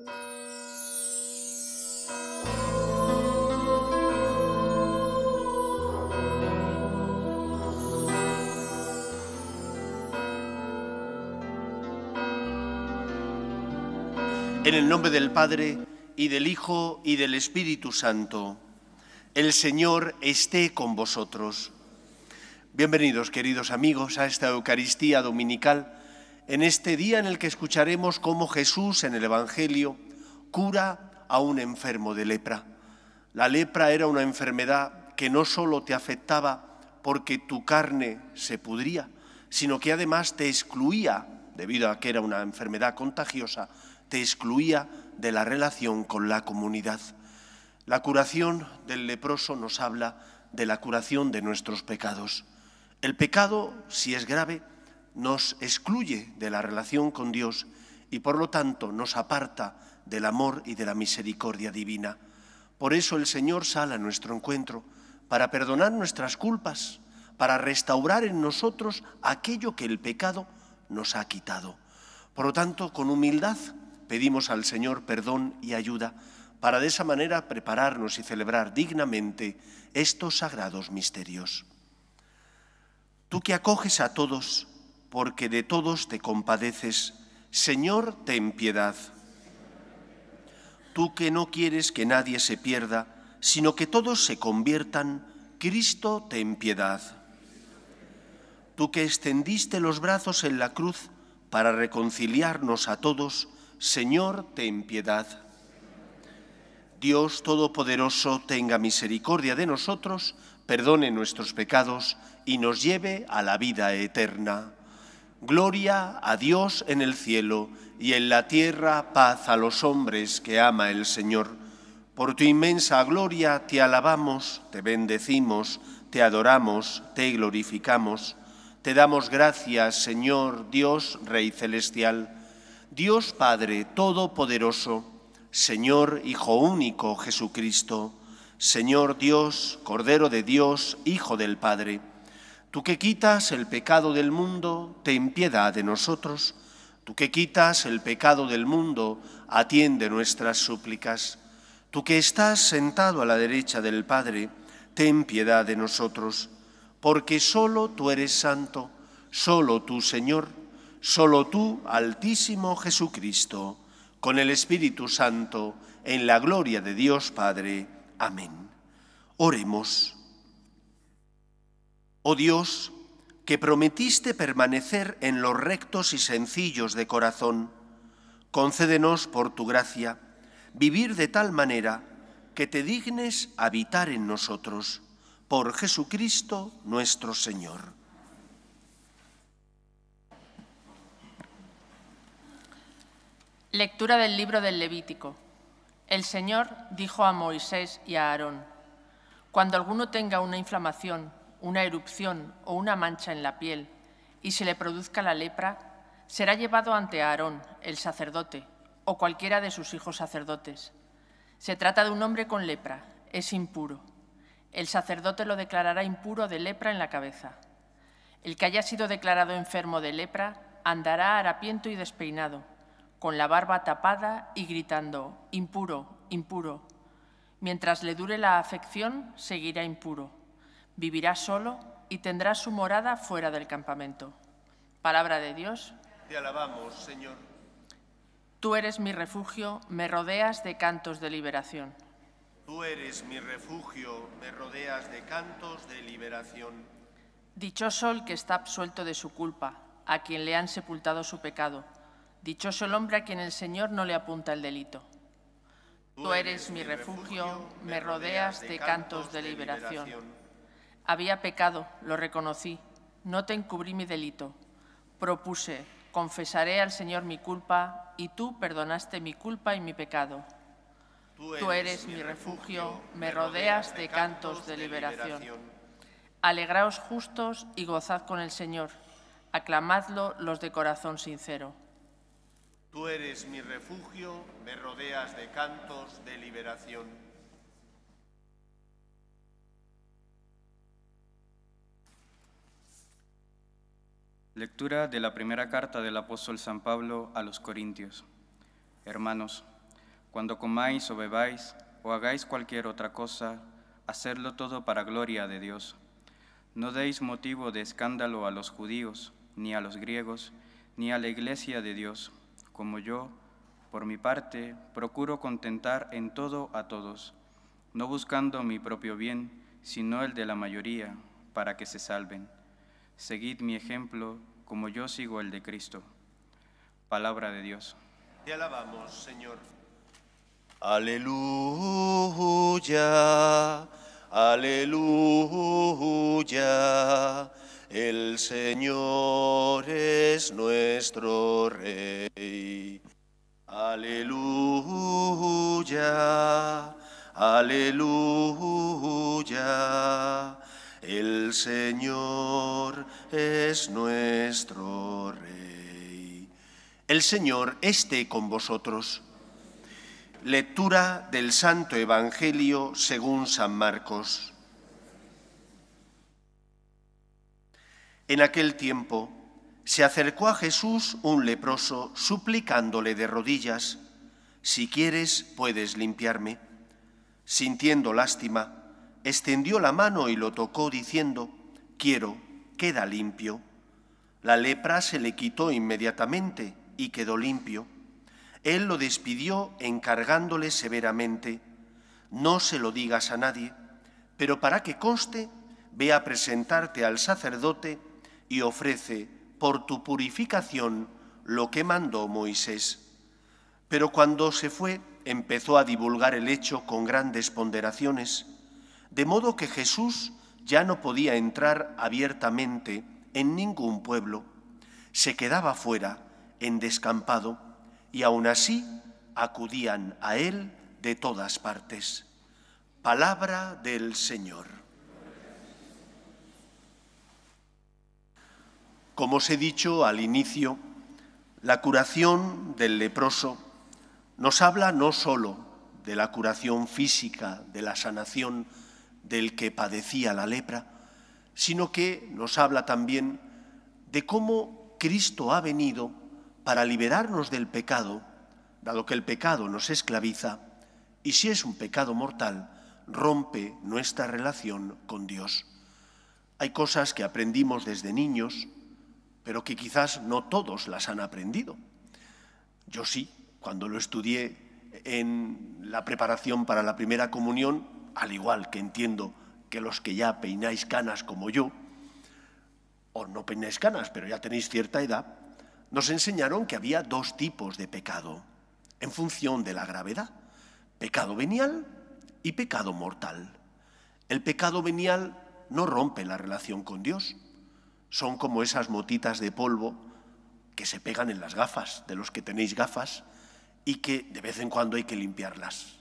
En el nombre del Padre, y del Hijo, y del Espíritu Santo. El Señor esté con vosotros. Bienvenidos, queridos amigos, a esta Eucaristía dominical, en este día en el que escucharemos cómo Jesús en el Evangelio cura a un enfermo de lepra. La lepra era una enfermedad que no solo te afectaba porque tu carne se pudría, sino que además te excluía, debido a que era una enfermedad contagiosa, te excluía de la relación con la comunidad. La curación del leproso nos habla de la curación de nuestros pecados. El pecado, si es grave, nos excluye de la relación con Dios y por lo tanto nos aparta del amor y de la misericordia divina. Por eso el Señor sale a nuestro encuentro para perdonar nuestras culpas, para restaurar en nosotros aquello que el pecado nos ha quitado. Por lo tanto, con humildad pedimos al Señor perdón y ayuda para de esa manera prepararnos y celebrar dignamente estos sagrados misterios. Tú que acoges a todos, porque de todos te compadeces, Señor, ten piedad. Tú que no quieres que nadie se pierda, sino que todos se conviertan, Cristo, ten piedad. Tú que extendiste los brazos en la cruz para reconciliarnos a todos, Señor, ten piedad. Dios Todopoderoso tenga misericordia de nosotros, perdone nuestros pecados y nos lleve a la vida eterna. Gloria a Dios en el cielo y en la tierra paz a los hombres que ama el Señor. Por tu inmensa gloria te alabamos, te bendecimos, te adoramos, te glorificamos. Te damos gracias, Señor Dios, Rey Celestial, Dios Padre Todopoderoso, Señor Hijo único Jesucristo, Señor Dios, Cordero de Dios, Hijo del Padre. Tú que quitas el pecado del mundo, ten piedad de nosotros. Tú que quitas el pecado del mundo, atiende nuestras súplicas. Tú que estás sentado a la derecha del Padre, ten piedad de nosotros. Porque solo tú eres santo, solo tú, Señor, solo tú, Altísimo Jesucristo, con el Espíritu Santo, en la gloria de Dios Padre. Amén. Oremos. Oh Dios, que prometiste permanecer en los rectos y sencillos de corazón, concédenos por tu gracia vivir de tal manera que te dignes habitar en nosotros, por Jesucristo nuestro Señor. Lectura del libro del Levítico. El Señor dijo a Moisés y a Aarón: cuando alguno tenga una inflamación, una erupción o una mancha en la piel y se le produzca la lepra, será llevado ante Aarón, el sacerdote, o cualquiera de sus hijos sacerdotes. Se trata de un hombre con lepra, es impuro. El sacerdote lo declarará impuro de lepra en la cabeza. El que haya sido declarado enfermo de lepra andará harapiento y despeinado, con la barba tapada y gritando: impuro, impuro. Mientras le dure la afección, seguirá impuro. Vivirá solo y tendrá su morada fuera del campamento. Palabra de Dios. Te alabamos, Señor. Tú eres mi refugio, me rodeas de cantos de liberación. Tú eres mi refugio, me rodeas de cantos de liberación. Dichoso el que está absuelto de su culpa, a quien le han sepultado su pecado. Dichoso el hombre a quien el Señor no le apunta el delito. Tú eres mi refugio, me rodeas de cantos de liberación. Había pecado, lo reconocí, no te encubrí mi delito. Propuse, confesaré al Señor mi culpa, y tú perdonaste mi culpa y mi pecado. Tú eres mi refugio, me rodeas de cantos de liberación. Alegraos justos y gozad con el Señor, aclamadlo los de corazón sincero. Tú eres mi refugio, me rodeas de cantos de liberación. Lectura de la primera carta del apóstol San Pablo a los Corintios. Hermanos, Cuando comáis o bebáis o hagáis cualquier otra cosa, hacedlo todo para gloria de Dios. No deis motivo de escándalo a los judíos, ni a los griegos, ni a la iglesia de Dios, como yo, por mi parte, procuro contentar en todo a todos, no buscando mi propio bien, sino el de la mayoría, para que se salven. Seguid mi ejemplo, como yo sigo el de Cristo. Palabra de Dios. Te alabamos, Señor. Aleluya, aleluya. El Señor es nuestro Rey. Aleluya, aleluya. El Señor es nuestro Rey. El Señor esté con vosotros. Lectura del Santo Evangelio según San Marcos. En aquel tiempo se acercó a Jesús un leproso suplicándole de rodillas: «Si quieres, puedes limpiarme». Sintiendo lástima, extendió la mano y lo tocó diciendo: «Quiero, queda limpio». La lepra se le quitó inmediatamente y quedó limpio. Él lo despidió encargándole severamente: «No se lo digas a nadie, pero para que conste, ve a presentarte al sacerdote y ofrece por tu purificación lo que mandó Moisés». Pero cuando se fue, empezó a divulgar el hecho con grandes ponderaciones, de modo que Jesús ya no podía entrar abiertamente en ningún pueblo. Se quedaba fuera, en descampado, y aún así acudían a él de todas partes. Palabra del Señor. Como os he dicho al inicio, la curación del leproso nos habla no solo de la curación física, de la sanación del que padecía la lepra, sino que nos habla también de cómo Cristo ha venido para liberarnos del pecado, dado que el pecado nos esclaviza y, si es un pecado mortal, rompe nuestra relación con Dios. Hay cosas que aprendimos desde niños, pero que quizás no todos las han aprendido. Yo sí, cuando lo estudié en la preparación para la primera comunión, al igual que entiendo que los que ya peináis canas como yo, o no peináis canas, pero ya tenéis cierta edad, nos enseñaron que había dos tipos de pecado, en función de la gravedad: pecado venial y pecado mortal. El pecado venial no rompe la relación con Dios. Son como esas motitas de polvo que se pegan en las gafas, de los que tenéis gafas, y que de vez en cuando hay que limpiarlas.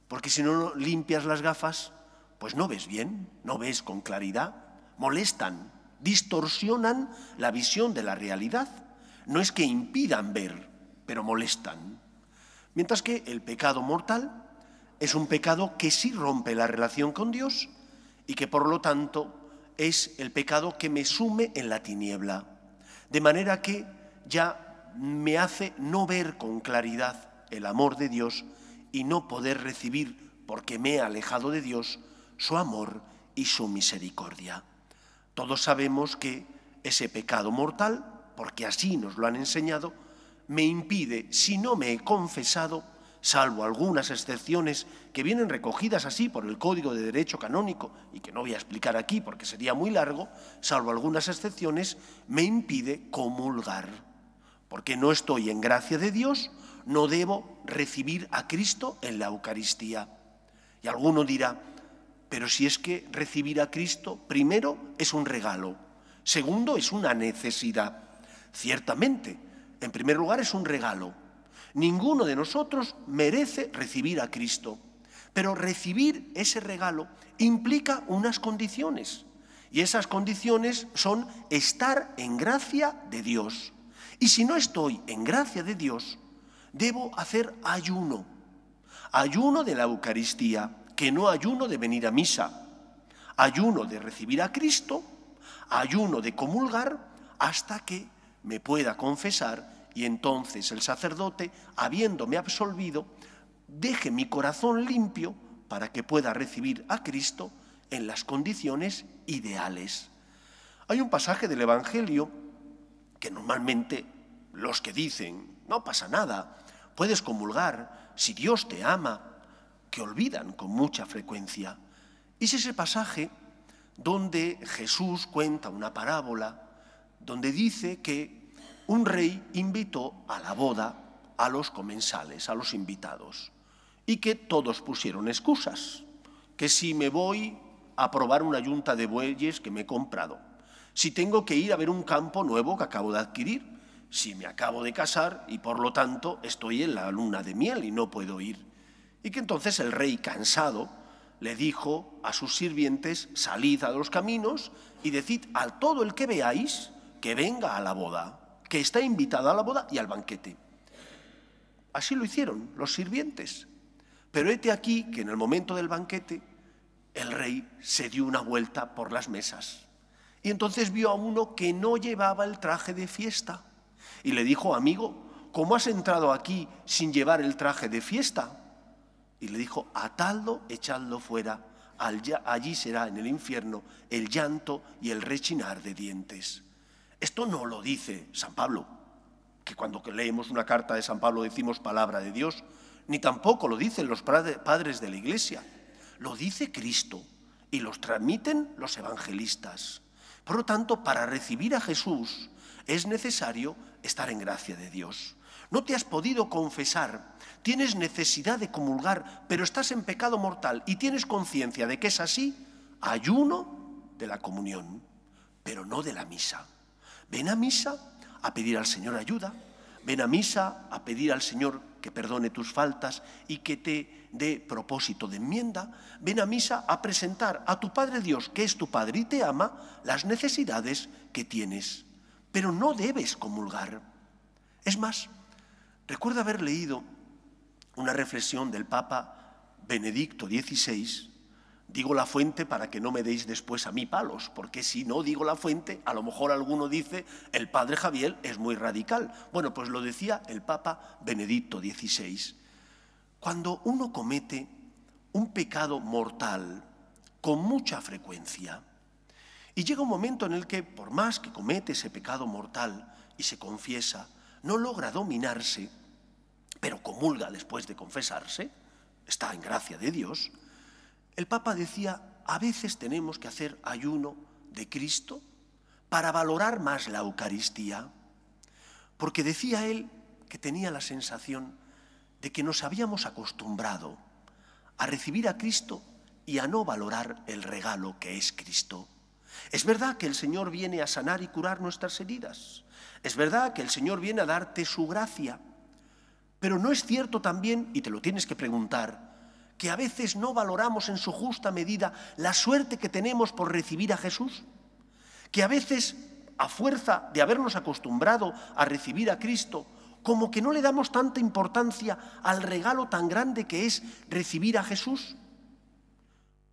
Porque si no limpias las gafas, pues no ves bien, no ves con claridad, molestan, distorsionan la visión de la realidad. No es que impidan ver, pero molestan. Mientras que el pecado mortal es un pecado que sí rompe la relación con Dios y que por lo tanto es el pecado que me sume en la tiniebla, de manera que ya me hace no ver con claridad el amor de Dios y no poder recibir, porque me he alejado de Dios, su amor y su misericordia. Todos sabemos que ese pecado mortal, porque así nos lo han enseñado, me impide, si no me he confesado, salvo algunas excepciones que vienen recogidas así por el Código de Derecho Canónico y que no voy a explicar aquí porque sería muy largo, salvo algunas excepciones, me impide comulgar. Porque no estoy en gracia de Dios, no debo recibir a Cristo en la Eucaristía. Y alguno dirá: pero si es que recibir a Cristo, primero, es un regalo, segundo, es una necesidad. Ciertamente, en primer lugar, es un regalo. Ninguno de nosotros merece recibir a Cristo, pero recibir ese regalo implica unas condiciones, y esas condiciones son estar en gracia de Dios. Y si no estoy en gracia de Dios, debo hacer ayuno de la Eucaristía, que no ayuno de venir a misa, ayuno de recibir a Cristo, ayuno de comulgar hasta que me pueda confesar, y entonces el sacerdote, habiéndome absolvido, deje mi corazón limpio para que pueda recibir a Cristo en las condiciones ideales. Hay un pasaje del Evangelio que normalmente los que dicen, no pasa nada, puedes comulgar, si Dios te ama, que olvidan con mucha frecuencia. Es ese pasaje donde Jesús cuenta una parábola, donde dice que un rey invitó a la boda a los comensales, a los invitados, y que todos pusieron excusas, que si me voy a probar una yunta de bueyes que me he comprado, si tengo que ir a ver un campo nuevo que acabo de adquirir, si me acabo de casar y por lo tanto estoy en la luna de miel y no puedo ir. Y que entonces el rey, cansado, le dijo a sus sirvientes, salid a los caminos y decid a todo el que veáis que venga a la boda, que está invitado a la boda y al banquete. Así lo hicieron los sirvientes. Pero hete aquí que en el momento del banquete el rey se dio una vuelta por las mesas y entonces vio a uno que no llevaba el traje de fiesta y le dijo, amigo, ¿cómo has entrado aquí sin llevar el traje de fiesta? Y le dijo, atadlo, echadlo fuera, allí será en el infierno el llanto y el rechinar de dientes. Esto no lo dice San Pablo, que cuando leemos una carta de San Pablo decimos palabra de Dios, ni tampoco lo dicen los padres de la Iglesia, lo dice Cristo y los transmiten los evangelistas. Por lo tanto, para recibir a Jesús es necesario estar en gracia de Dios. No te has podido confesar, tienes necesidad de comulgar, pero estás en pecado mortal y tienes conciencia de que es así, ayuno de la comunión, pero no de la misa. Ven a misa a pedir al Señor ayuda, ven a misa a pedir al Señor que perdone tus faltas y que te dé propósito de enmienda, ven a misa a presentar a tu Padre Dios, que es tu Padre y te ama, las necesidades que tienes, pero no debes comulgar. Es más, recuerdo haber leído una reflexión del Papa Benedicto XVI. Digo la fuente para que no me deis después a mí palos, porque si no digo la fuente, a lo mejor alguno dice, el padre Javier es muy radical. Bueno, pues lo decía el Papa Benedicto XVI. Cuando uno comete un pecado mortal con mucha frecuencia, y llega un momento en el que, por más que comete ese pecado mortal y se confiesa, no logra dominarse, pero comulga después de confesarse, está en gracia de Dios. El Papa decía, a veces tenemos que hacer ayuno de Cristo para valorar más la Eucaristía, porque decía él que tenía la sensación de que nos habíamos acostumbrado a recibir a Cristo y a no valorar el regalo que es Cristo. Es verdad que el Señor viene a sanar y curar nuestras heridas, es verdad que el Señor viene a darte su gracia, pero ¿no es cierto también, y te lo tienes que preguntar, que a veces no valoramos en su justa medida la suerte que tenemos por recibir a Jesús? Que a veces, a fuerza de habernos acostumbrado a recibir a Cristo, como que no le damos tanta importancia al regalo tan grande que es recibir a Jesús.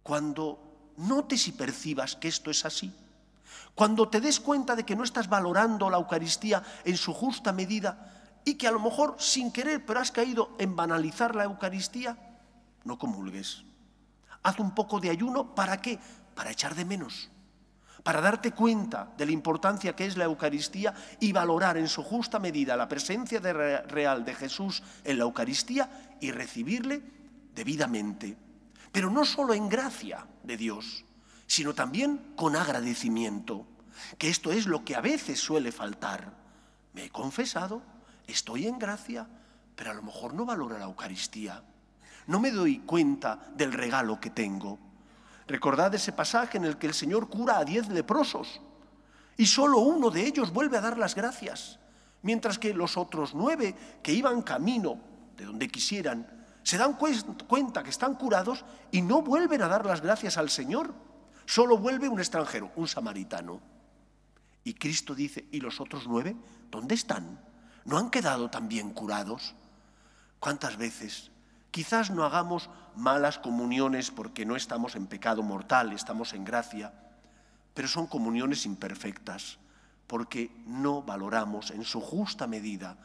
Cuando notes y percibas que esto es así, cuando te des cuenta de que no estás valorando la Eucaristía en su justa medida y que a lo mejor sin querer pero has caído en banalizar la Eucaristía, no comulgues. Haz un poco de ayuno, ¿para qué? Para echar de menos, para darte cuenta de la importancia que es la Eucaristía y valorar en su justa medida la presencia real de Jesús en la Eucaristía y recibirle debidamente. Pero no solo en gracia de Dios, sino también con agradecimiento, que esto es lo que a veces suele faltar. Me he confesado, estoy en gracia, pero a lo mejor no valoro la Eucaristía. No me doy cuenta del regalo que tengo. Recordad ese pasaje en el que el Señor cura a 10 leprosos y solo uno de ellos vuelve a dar las gracias, mientras que los otros 9 que iban camino de donde quisieran se dan cuenta que están curados y no vuelven a dar las gracias al Señor. Solo vuelve un extranjero, un samaritano. Y Cristo dice, ¿y los otros 9? ¿Dónde están? ¿No han quedado también curados? ¿Cuántas veces? Quizás no hagamos malas comuniones porque no estamos en pecado mortal, estamos en gracia, pero son comuniones imperfectas porque no valoramos en su justa medida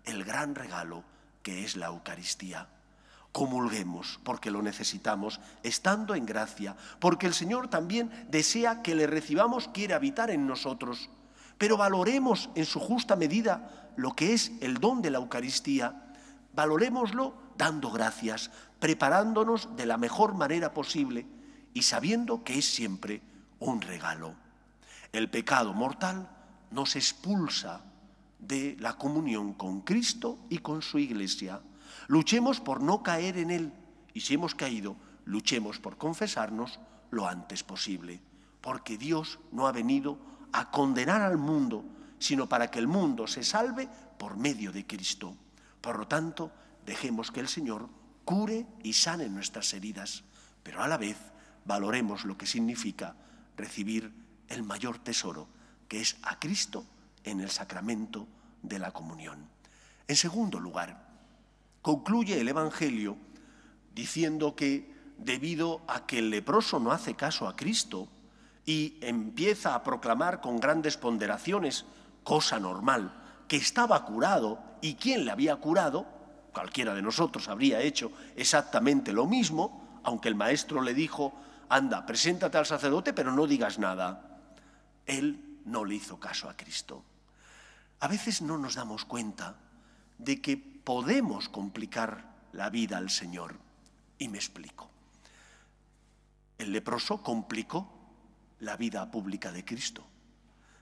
el gran regalo que es la Eucaristía. Comulguemos porque lo necesitamos, estando en gracia, porque el Señor también desea que le recibamos, quiere habitar en nosotros. Pero valoremos en su justa medida lo que es el don de la Eucaristía. Valorémoslo dando gracias, preparándonos de la mejor manera posible y sabiendo que es siempre un regalo. El pecado mortal nos expulsa de la comunión con Cristo y con su Iglesia. Luchemos por no caer en él y si hemos caído, luchemos por confesarnos lo antes posible, porque Dios no ha venido a condenar al mundo, sino para que el mundo se salve por medio de Cristo. Por lo tanto, dejemos que el Señor cure y sane nuestras heridas, pero a la vez valoremos lo que significa recibir el mayor tesoro, que es a Cristo en el sacramento de la comunión. En segundo lugar, concluye el Evangelio diciendo que debido a que el leproso no hace caso a Cristo y empieza a proclamar con grandes ponderaciones, cosa normal, que estaba curado y quién le había curado, cualquiera de nosotros habría hecho exactamente lo mismo, aunque el maestro le dijo, anda, preséntate al sacerdote, pero no digas nada. Él no le hizo caso a Cristo. A veces no nos damos cuenta de que podemos complicar la vida al Señor. Y me explico. El leproso complicó la vida pública de Cristo.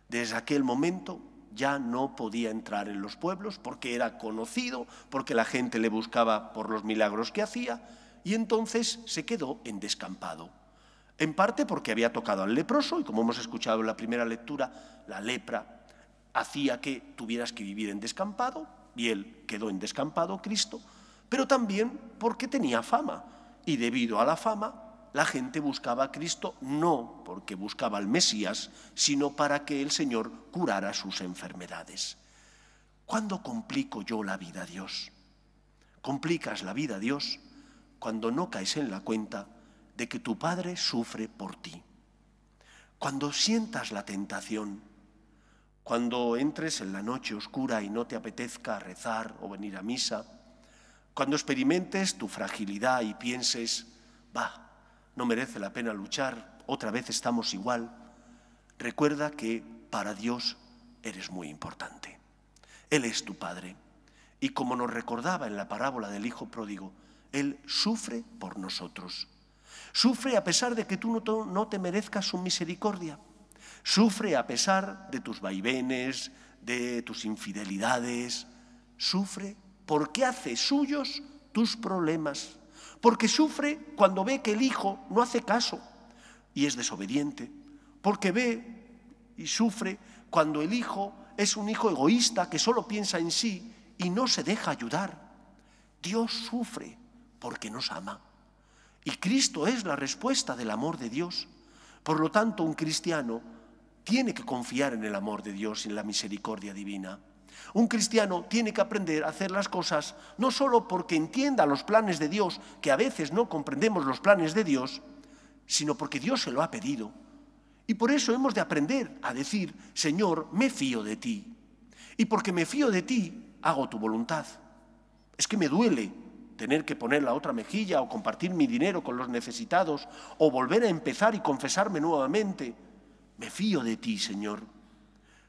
Desde aquel momento ya no podía entrar en los pueblos porque era conocido, porque la gente le buscaba por los milagros que hacía, y entonces se quedó en descampado. En parte porque había tocado al leproso, y como hemos escuchado en la primera lectura, la lepra hacía que tuvieras que vivir en descampado, y él quedó en descampado, Cristo, pero también porque tenía fama, y debido a la fama, la gente buscaba a Cristo no porque buscaba al Mesías, sino para que el Señor curara sus enfermedades. ¿Cuándo complico yo la vida a Dios? Complicas la vida a Dios cuando no caes en la cuenta de que tu Padre sufre por ti. Cuando sientas la tentación, cuando entres en la noche oscura y no te apetezca rezar o venir a misa, cuando experimentes tu fragilidad y pienses, no merece la pena luchar, otra vez estamos igual, recuerda que para Dios eres muy importante. Él es tu Padre. Y como nos recordaba en la parábola del Hijo Pródigo, Él sufre por nosotros. Sufre a pesar de que tú no te merezcas su misericordia. Sufre a pesar de tus vaivenes, de tus infidelidades. Sufre porque hace suyos tus problemas. Porque sufre cuando ve que el hijo no hace caso y es desobediente. Porque ve y sufre cuando el hijo es un hijo egoísta que solo piensa en sí y no se deja ayudar. Dios sufre porque nos ama. Y Cristo es la respuesta del amor de Dios. Por lo tanto, un cristiano tiene que confiar en el amor de Dios y en la misericordia divina. Un cristiano tiene que aprender a hacer las cosas no solo porque entienda los planes de Dios, que a veces no comprendemos los planes de Dios, sino porque Dios se lo ha pedido. Y por eso hemos de aprender a decir, Señor, me fío de ti. Y porque me fío de ti, hago tu voluntad. Es que me duele tener que poner la otra mejilla o compartir mi dinero con los necesitados o volver a empezar y confesarme nuevamente. Me fío de ti, Señor.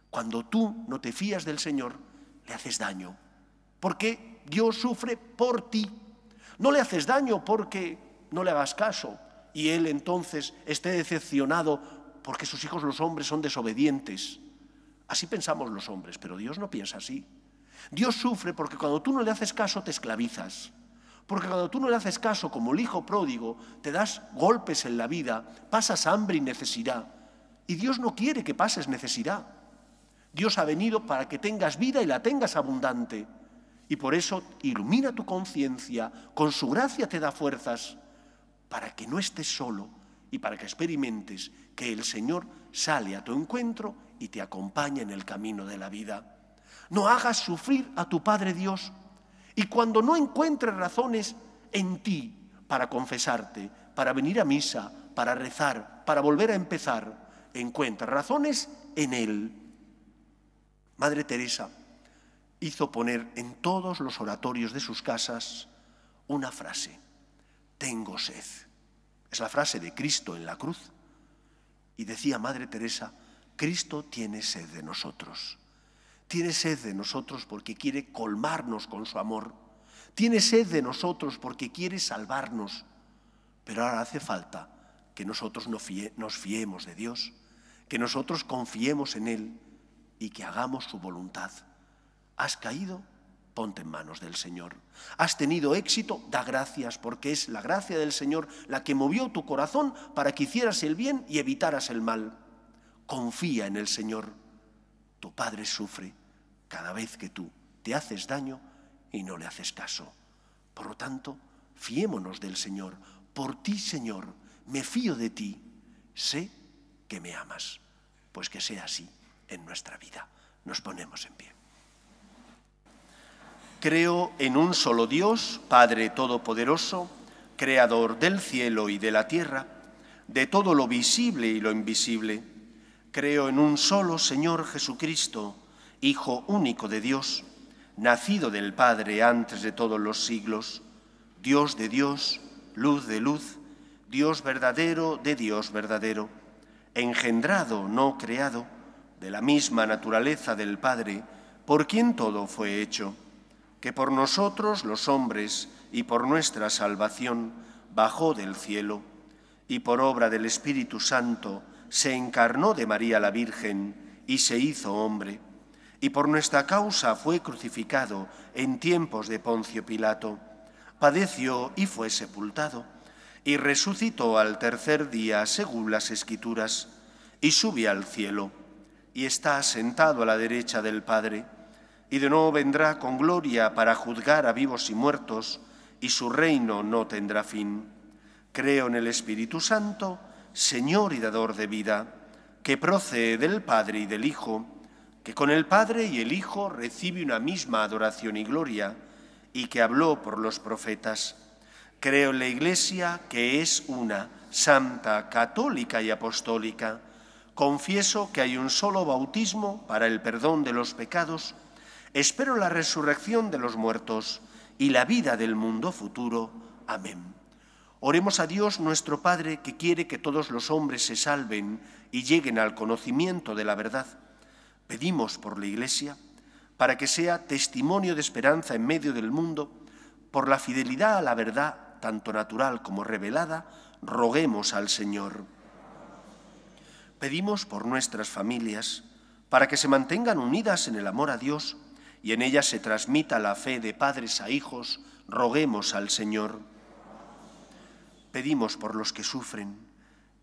Cuando tú no te fías del Señor, le haces daño, porque Dios sufre por ti. No le haces daño porque no le hagas caso y Él entonces esté decepcionado porque sus hijos los hombres son desobedientes. Así pensamos los hombres, pero Dios no piensa así. Dios sufre porque cuando tú no le haces caso te esclavizas, porque cuando tú no le haces caso como el hijo pródigo te das golpes en la vida, pasas hambre y necesidad, y Dios no quiere que pases necesidad. Dios ha venido para que tengas vida y la tengas abundante. Y por eso ilumina tu conciencia, con su gracia te da fuerzas, para que no estés solo y para que experimentes que el Señor sale a tu encuentro y te acompaña en el camino de la vida. No hagas sufrir a tu Padre Dios. Y cuando no encuentres razones en ti para confesarte, para venir a misa, para rezar, para volver a empezar, encuentra razones en Él. Madre Teresa hizo poner en todos los oratorios de sus casas una frase: tengo sed. Es la frase de Cristo en la cruz. Y decía Madre Teresa, Cristo tiene sed de nosotros. Tiene sed de nosotros porque quiere colmarnos con su amor. Tiene sed de nosotros porque quiere salvarnos. Pero ahora hace falta que nosotros nos fiemos de Dios, que nosotros confiemos en Él y que hagamos su voluntad. ¿Has caído? Ponte en manos del Señor. ¿Has tenido éxito? Da gracias, porque es la gracia del Señor la que movió tu corazón para que hicieras el bien y evitaras el mal. Confía en el Señor. Tu Padre sufre cada vez que tú te haces daño y no le haces caso. Por lo tanto, fiémonos del Señor. Por ti, Señor, me fío de ti. Sé que me amas. Pues que sea así en nuestra vida. Nos ponemos en pie. Creo en un solo Dios, Padre Todopoderoso, Creador del cielo y de la tierra, de todo lo visible y lo invisible. Creo en un solo Señor Jesucristo, Hijo único de Dios, nacido del Padre antes de todos los siglos, Dios de Dios, luz de luz, Dios verdadero de Dios verdadero, engendrado, no creado, de la misma naturaleza del Padre, por quien todo fue hecho, que por nosotros los hombres y por nuestra salvación bajó del cielo y por obra del Espíritu Santo se encarnó de María la Virgen y se hizo hombre, y por nuestra causa fue crucificado en tiempos de Poncio Pilato, padeció y fue sepultado, y resucitó al tercer día según las Escrituras, y subió al cielo, y está sentado a la derecha del Padre, y de nuevo vendrá con gloria para juzgar a vivos y muertos, y su reino no tendrá fin. Creo en el Espíritu Santo, Señor y dador de vida, que procede del Padre y del Hijo, que con el Padre y el Hijo recibe una misma adoración y gloria, y que habló por los profetas. Creo en la Iglesia, que es una, santa, católica y apostólica. Confieso que hay un solo bautismo para el perdón de los pecados. Espero la resurrección de los muertos y la vida del mundo futuro. Amén. Oremos a Dios nuestro Padre, que quiere que todos los hombres se salven y lleguen al conocimiento de la verdad. Pedimos por la Iglesia, para que sea testimonio de esperanza en medio del mundo, por la fidelidad a la verdad, tanto natural como revelada, roguemos al Señor. Pedimos por nuestras familias, para que se mantengan unidas en el amor a Dios y en ellas se transmita la fe de padres a hijos, roguemos al Señor. Pedimos por los que sufren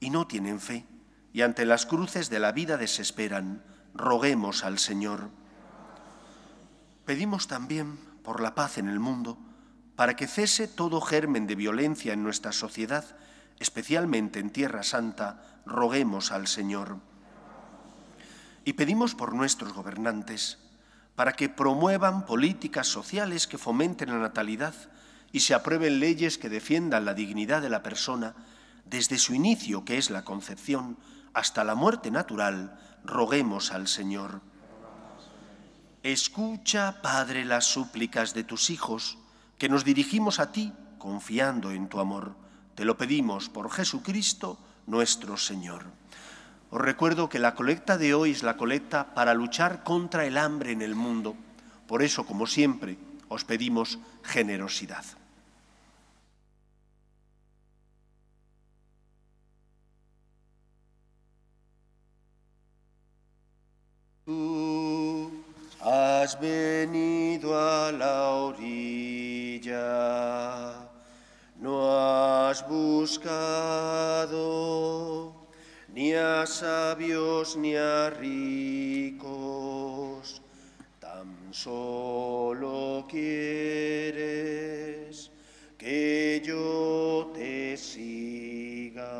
y no tienen fe, y ante las cruces de la vida desesperan, roguemos al Señor. Pedimos también por la paz en el mundo, para que cese todo germen de violencia en nuestra sociedad, especialmente en Tierra Santa, roguemos al Señor. Y pedimos por nuestros gobernantes, para que promuevan políticas sociales que fomenten la natalidad y se aprueben leyes que defiendan la dignidad de la persona desde su inicio, que es la concepción, hasta la muerte natural, roguemos al Señor. Escucha, Padre, las súplicas de tus hijos, que nos dirigimos a ti confiando en tu amor. Te lo pedimos por Jesucristo, nuestro Señor. Os recuerdo que la colecta de hoy es la colecta para luchar contra el hambre en el mundo. Por eso, como siempre, os pedimos generosidad. Tú has venido a la orilla, no has buscado ni a sabios ni a ricos, tan solo quieres que yo te siga.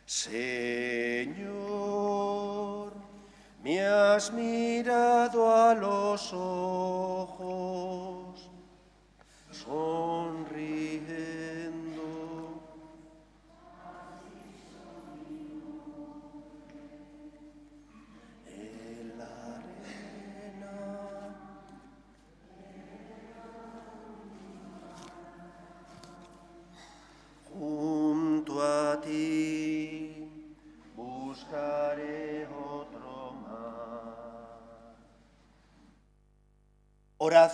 Señor, me has mirado a los ojos, sonriendo.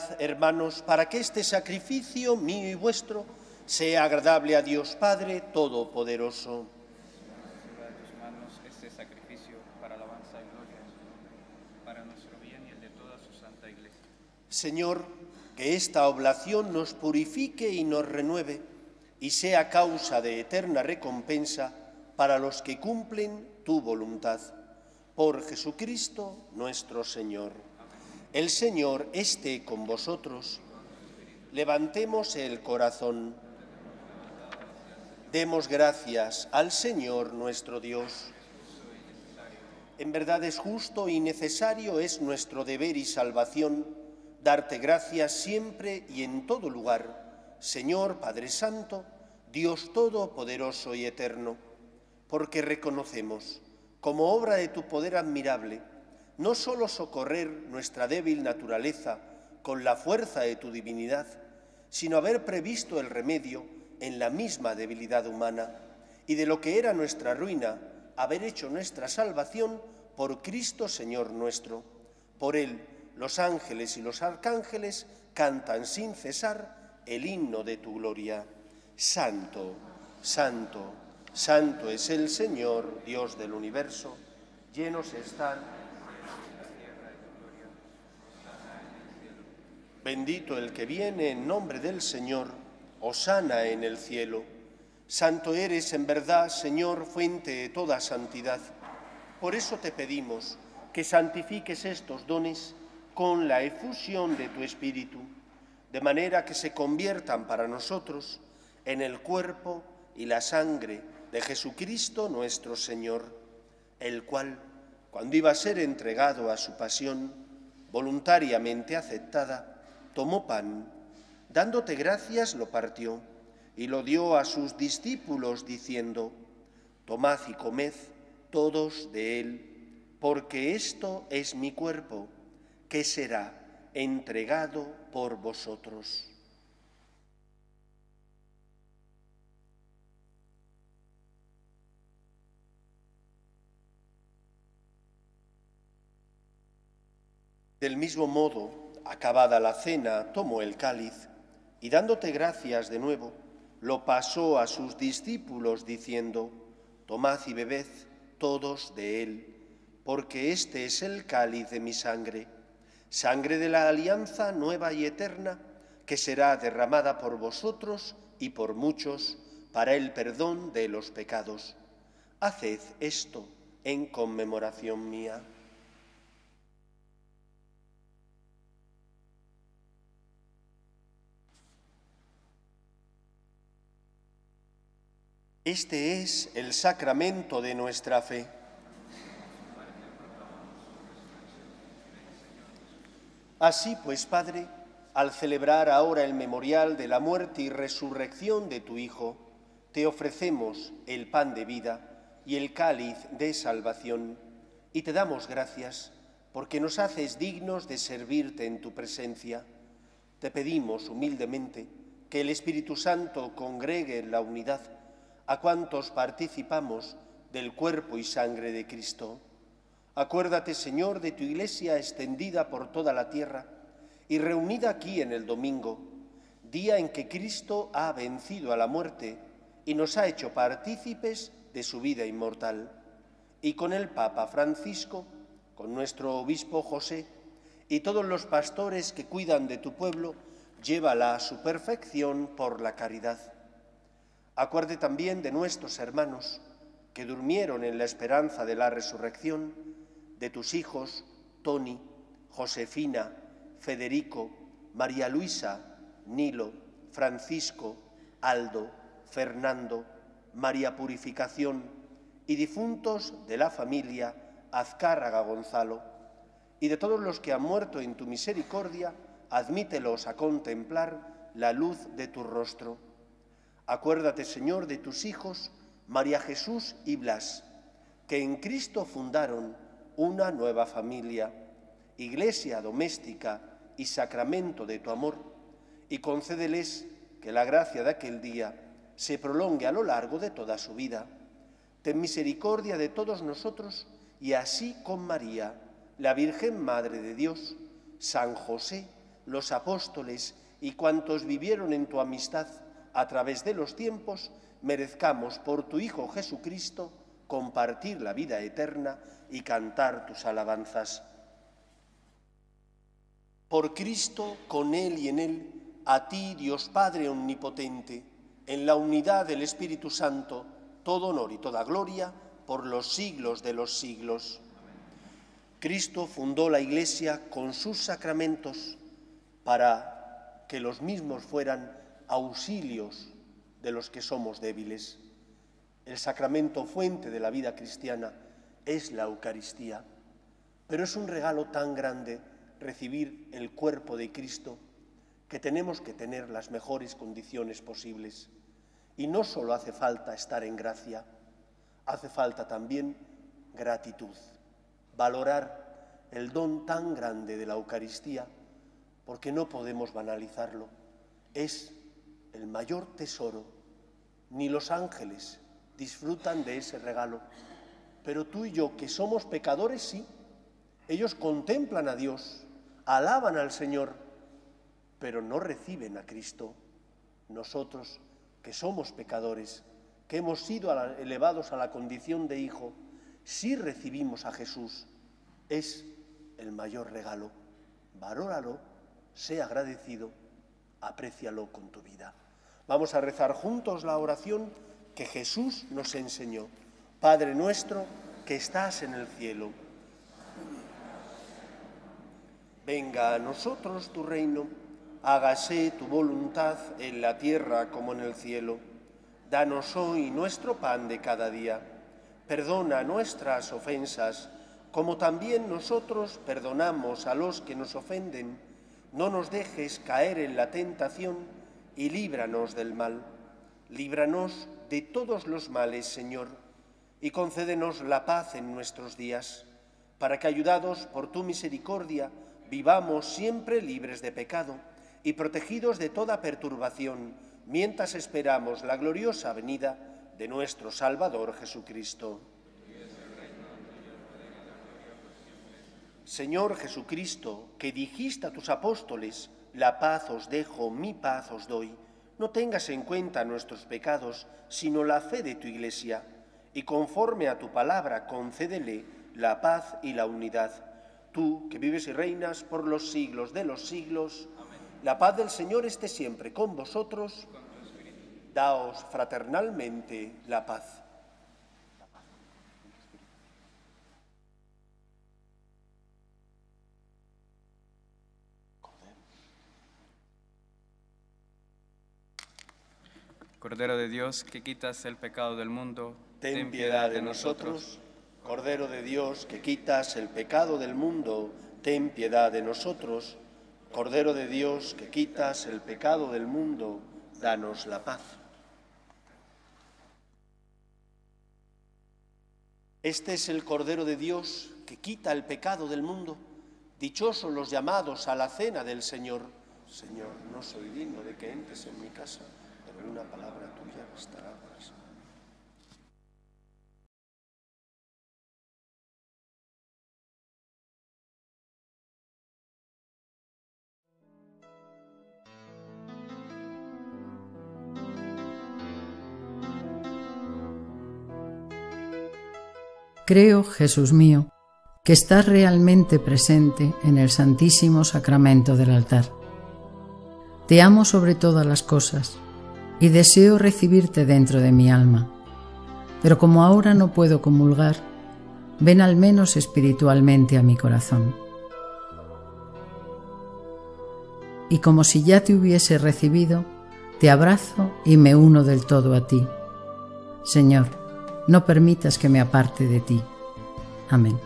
Velad, hermanos, para que este sacrificio mío y vuestro sea agradable a Dios Padre Todopoderoso. Reciba de tus manos este sacrificio para alabanza y gloria de su nombre, para nuestro bien y el de toda su santa Iglesia. Señor, que esta oblación nos purifique y nos renueve, y sea causa de eterna recompensa para los que cumplen tu voluntad. Por Jesucristo nuestro Señor. El Señor esté con vosotros. Levantemos el corazón. Demos gracias al Señor nuestro Dios. En verdad es justo y necesario, es nuestro deber y salvación, darte gracias siempre y en todo lugar, Señor Padre Santo, Dios Todopoderoso y Eterno, porque reconocemos, como obra de tu poder admirable, no solo socorrer nuestra débil naturaleza con la fuerza de tu divinidad, sino haber previsto el remedio en la misma debilidad humana, y de lo que era nuestra ruina, haber hecho nuestra salvación por Cristo Señor nuestro. Por Él, los ángeles y los arcángeles cantan sin cesar el himno de tu gloria. Santo, santo, santo es el Señor, Dios del universo. Llenos están bendito el que viene en nombre del Señor, hosana en el cielo. Santo eres en verdad, Señor, fuente de toda santidad. Por eso te pedimos que santifiques estos dones con la efusión de tu Espíritu, de manera que se conviertan para nosotros en el cuerpo y la sangre de Jesucristo nuestro Señor, el cual, cuando iba a ser entregado a su pasión, voluntariamente aceptada, tomó pan, dándote gracias lo partió y lo dio a sus discípulos diciendo: tomad y comed todos de él, porque esto es mi cuerpo, que será entregado por vosotros. Del mismo modo, acabada la cena, tomó el cáliz y dándote gracias de nuevo, lo pasó a sus discípulos diciendo: tomad y bebed todos de él, porque este es el cáliz de mi sangre, sangre de la alianza nueva y eterna, que será derramada por vosotros y por muchos para el perdón de los pecados. Haced esto en conmemoración mía. Este es el sacramento de nuestra fe. Así pues, Padre, al celebrar ahora el memorial de la muerte y resurrección de tu Hijo, te ofrecemos el pan de vida y el cáliz de salvación, y te damos gracias porque nos haces dignos de servirte en tu presencia. Te pedimos humildemente que el Espíritu Santo congregue en la unidad a cuantos participamos del cuerpo y sangre de Cristo. Acuérdate, Señor, de tu Iglesia extendida por toda la tierra y reunida aquí en el domingo, día en que Cristo ha vencido a la muerte y nos ha hecho partícipes de su vida inmortal. Y con el Papa Francisco, con nuestro obispo José y todos los pastores que cuidan de tu pueblo, llévala a su perfección por la caridad. Acuerde también de nuestros hermanos que durmieron en la esperanza de la resurrección, de tus hijos Toni, Josefina, Federico, María Luisa, Nilo, Francisco, Aldo, Fernando, María Purificación y difuntos de la familia Azcárraga Gonzalo, y de todos los que han muerto en tu misericordia, admítelos a contemplar la luz de tu rostro. Acuérdate, Señor, de tus hijos María Jesús y Blas, que en Cristo fundaron una nueva familia, iglesia doméstica y sacramento de tu amor, y concédeles que la gracia de aquel día se prolongue a lo largo de toda su vida. Ten misericordia de todos nosotros y así con María, la Virgen Madre de Dios, San José los apóstoles y cuantos vivieron en tu amistad a través de los tiempos, merezcamos por tu Hijo Jesucristo compartir la vida eterna y cantar tus alabanzas. Por Cristo, con Él y en Él, a ti, Dios Padre omnipotente, en la unidad del Espíritu Santo, todo honor y toda gloria por los siglos de los siglos. Cristo fundó la Iglesia con sus sacramentos para que los mismos fueran auxilios de los que somos débiles. El sacramento fuente de la vida cristiana es la Eucaristía, pero es un regalo tan grande recibir el cuerpo de Cristo que tenemos que tener las mejores condiciones posibles. Y no solo hace falta estar en gracia, hace falta también gratitud, valorar el don tan grande de la Eucaristía, porque no podemos banalizarlo. Es el mayor tesoro. Ni los ángeles disfrutan de ese regalo, pero tú y yo, que somos pecadores, sí. Ellos contemplan a Dios, alaban al Señor, pero no reciben a Cristo. Nosotros, que somos pecadores, que hemos sido elevados a la condición de hijo, sí recibimos a Jesús. Es el mayor regalo. Valóralo, sé agradecido, aprécialo con tu vida. Vamos a rezar juntos la oración que Jesús nos enseñó. Padre nuestro que estás en el cielo, venga a nosotros tu reino, hágase tu voluntad en la tierra como en el cielo. Danos hoy nuestro pan de cada día. Perdona nuestras ofensas, como también nosotros perdonamos a los que nos ofenden. No nos dejes caer en la tentación y líbranos del mal. Líbranos de todos los males, Señor, y concédenos la paz en nuestros días, para que, ayudados por tu misericordia, vivamos siempre libres de pecado y protegidos de toda perturbación, mientras esperamos la gloriosa venida de nuestro Salvador Jesucristo. Señor Jesucristo, que dijiste a tus apóstoles, la paz os dejo, mi paz os doy, no tengas en cuenta nuestros pecados, sino la fe de tu Iglesia, y conforme a tu palabra concédele la paz y la unidad. Tú, que vives y reinas por los siglos de los siglos, amén. La paz del Señor esté siempre con vosotros. Daos fraternalmente la paz. Cordero de Dios, que quitas el pecado del mundo, ten piedad de nosotros. Cordero de Dios, que quitas el pecado del mundo, ten piedad de nosotros. Cordero de Dios, que quitas el pecado del mundo, danos la paz. Este es el Cordero de Dios, que quita el pecado del mundo. Dichosos los llamados a la cena del Señor. Señor, no soy digno de que entres en mi casa, pero una palabra tuya bastará para eso. Creo, Jesús mío, que estás realmente presente en el Santísimo Sacramento del altar. Te amo sobre todas las cosas y deseo recibirte dentro de mi alma. Pero como ahora no puedo comulgar, ven al menos espiritualmente a mi corazón. Y como si ya te hubiese recibido, te abrazo y me uno del todo a ti. Señor, no permitas que me aparte de ti. Amén.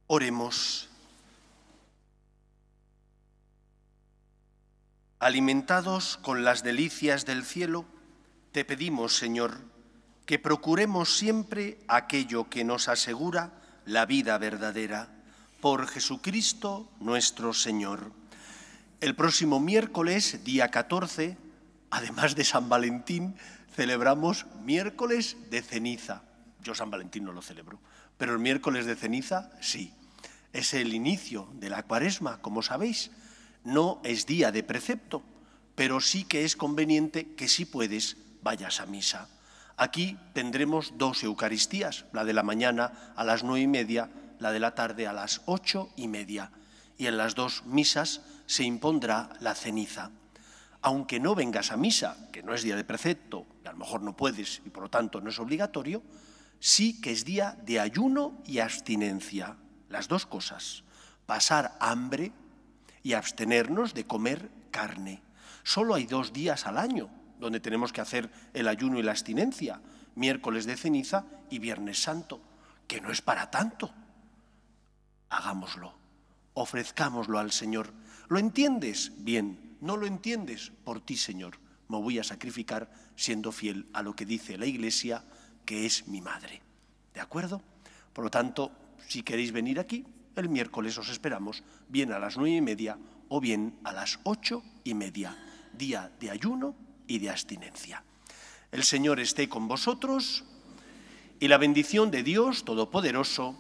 Oremos. Alimentados con las delicias del cielo, te pedimos, Señor, que procuremos siempre aquello que nos asegura la vida verdadera. Por Jesucristo nuestro Señor. El próximo miércoles, día 14, además de San Valentín, celebramos miércoles de ceniza. Yo San Valentín no lo celebro, pero el miércoles de ceniza sí. Es el inicio de la Cuaresma, como sabéis. No es día de precepto, pero sí que es conveniente que si puedes vayas a misa. Aquí tendremos 2 Eucaristías, la de la mañana a las 9:30, la de la tarde a las 8:30. Y en las 2 misas se impondrá la ceniza. Aunque no vengas a misa, que no es día de precepto, y a lo mejor no puedes y por lo tanto no es obligatorio, sí que es día de ayuno y abstinencia. Las 2 cosas, pasar hambre y abstenernos de comer carne. Solo hay 2 días al año donde tenemos que hacer el ayuno y la abstinencia, miércoles de ceniza y Viernes Santo, que no es para tanto. Hagámoslo, ofrezcámoslo al Señor. ¿Lo entiendes? Bien. ¿No lo entiendes? Por ti, Señor, me voy a sacrificar siendo fiel a lo que dice la Iglesia, que es mi madre. ¿De acuerdo? Por lo tanto, si queréis venir aquí, el miércoles os esperamos, bien a las 9:30 o bien a las 8:30, día de ayuno y de abstinencia. El Señor esté con vosotros y la bendición de Dios Todopoderoso,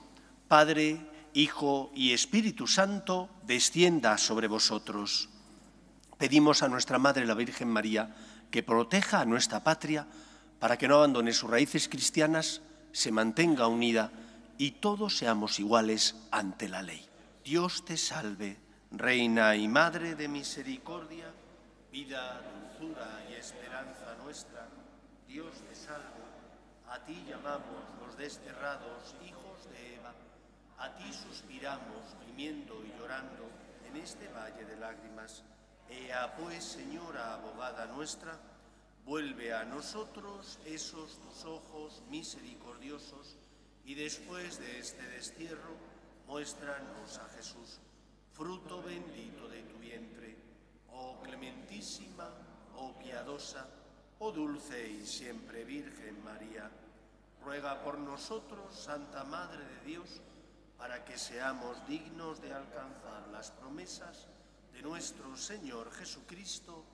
Padre, Hijo y Espíritu Santo, descienda sobre vosotros. Pedimos a nuestra Madre la Virgen María que proteja a nuestra patria para que no abandone sus raíces cristianas, se mantenga unida y todos seamos iguales ante la ley. Dios te salve, Reina y Madre de misericordia, vida, dulzura y esperanza nuestra. Dios te salve, a ti llamamos los desterrados hijos de Eva, a ti suspiramos gimiendo y llorando en este valle de lágrimas. Ea pues, Señora abogada nuestra, vuelve a nosotros esos tus ojos misericordiosos y después de este destierro, muéstranos a Jesús, fruto bendito de tu vientre. Oh clementísima, oh piadosa, oh dulce y siempre Virgen María, ruega por nosotros, Santa Madre de Dios, para que seamos dignos de alcanzar las promesas de nuestro Señor Jesucristo.